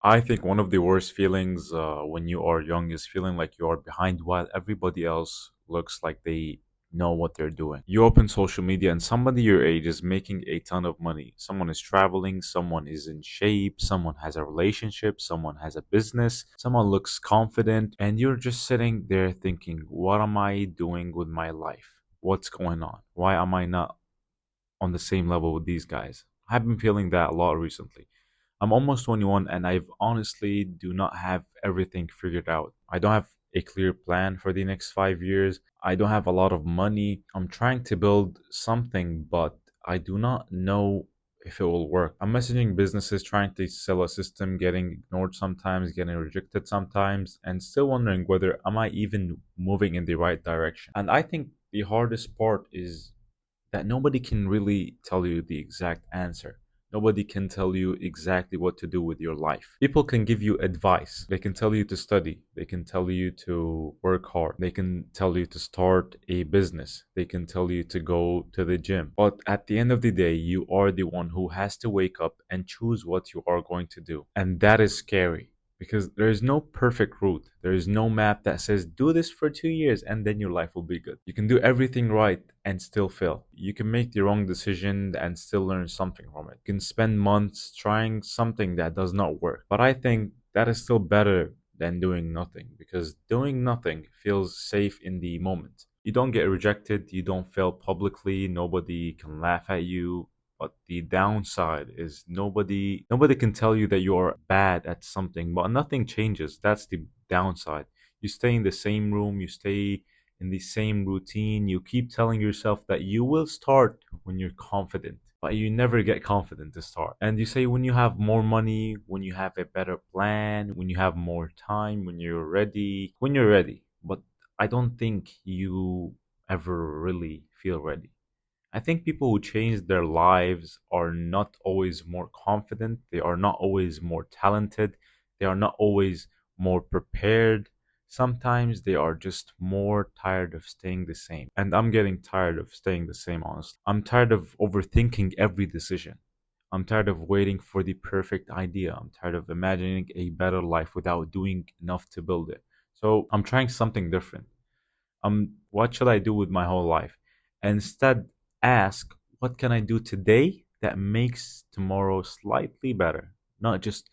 I think one of the worst feelings when you are young is feeling like you are behind while everybody else looks like they know what they're doing. You open social media and somebody your age is making a ton of money. Someone is traveling, someone is in shape, someone has a relationship, someone has a business, someone looks confident, and you're just sitting there thinking, what am I doing with my life? What's going on? Why am I not on the same level with these guys? I've been feeling that a lot recently. I'm almost 21 and I've honestly do not have everything figured out. I don't have a clear plan for the next 5 years. I don't have a lot of money. I'm trying to build something, but I do not know if it will work. I'm messaging businesses trying to sell a system, getting ignored sometimes, getting rejected sometimes, and still wondering whether am I even moving in the right direction. And I think the hardest part is that nobody can really tell you the exact answer. Nobody can tell you exactly what to do with your life. People can give you advice. They can tell you to study. They can tell you to work hard. They can tell you to start a business. They can tell you to go to the gym. But at the end of the day, you are the one who has to wake up and choose what you are going to do. And that is scary because there is no perfect route. There is no map that says do this for 2 years and then your life will be good. You can do everything right and still fail. You can make the wrong decision and still learn something from it. You can spend months trying something that does not work. But I think that is still better than doing nothing because doing nothing feels safe in the moment. You don't get rejected, you don't fail publicly, nobody can laugh at you, but the downside is nobody can tell you that you are bad at something, but nothing changes. That's the downside. You stay in the same room, you stay in the same routine. You keep telling yourself that you will start when you're confident, but you never get confident to start. And you say when you have more money, when you have a better plan, when you have more time, when you're ready. But I don't think you ever really feel ready. I think people who change their lives are not always more confident. They are not always more talented. They are not always more prepared. Sometimes they are just more tired of staying the same. And I'm getting tired of staying the same, honestly. I'm tired of overthinking every decision. I'm tired of waiting for the perfect idea. I'm tired of imagining a better life without doing enough to build it. So I'm trying something different. What should I do with my whole life? And instead, ask, what can I do today that makes tomorrow slightly better? Not just,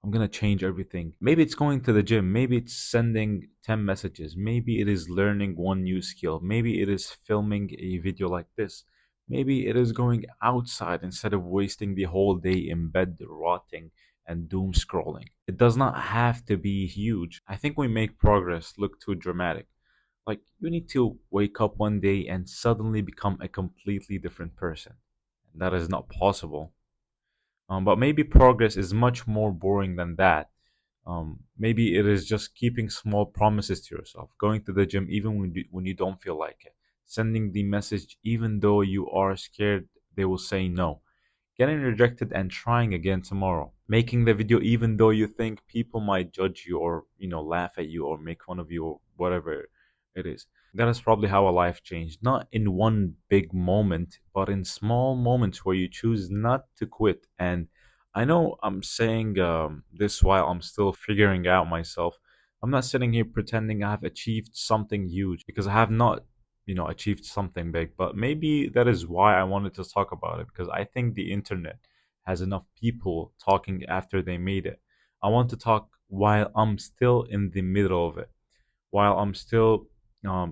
I'm gonna change everything. Maybe it's going to the gym. Maybe it's sending 10 messages. Maybe it is learning one new skill. Maybe it is filming a video like this. Maybe it is going outside instead of wasting the whole day in bed rotting and doom scrolling. It does not have to be huge. I think we make progress look too dramatic. Like, you need to wake up one day and suddenly become a completely different person. That is not possible. But maybe progress is much more boring than that. Maybe it is just keeping small promises to yourself, going to the gym even when you don't feel like it, sending the message even though you are scared they will say no, getting rejected and trying again tomorrow, making the video even though you think people might judge you or laugh at you or make fun of you or whatever it is. That is probably how a life changed, not in one big moment but in small moments where you choose not to quit. And I know I'm saying this while I'm still figuring out myself. I'm not sitting here pretending I have achieved something huge because I have not achieved something big. But maybe that is why I wanted to talk about it, because I think the internet has enough people talking after they made it. I want to talk while I'm still in the middle of it, while I'm still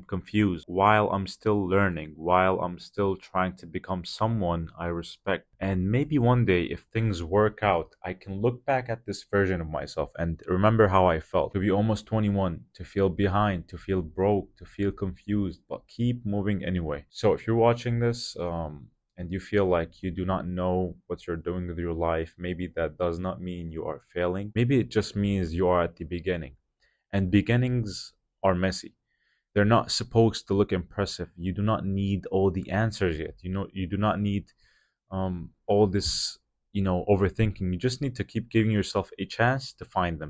confused, while I'm still learning, while I'm still trying to become someone I respect. And maybe one day, if things work out, I can look back at this version of myself and remember how I felt to be almost 21, to feel behind, to feel broke, to feel confused, but keep moving anyway. So if you're watching this, and you feel like you do not know what you're doing with your life, maybe that does not mean you are failing. Maybe it just means you are at the beginning. And beginnings are messy. They're not supposed to look impressive. You do not need all the answers yet. You do not need all this overthinking. You just need to keep giving yourself a chance to find them.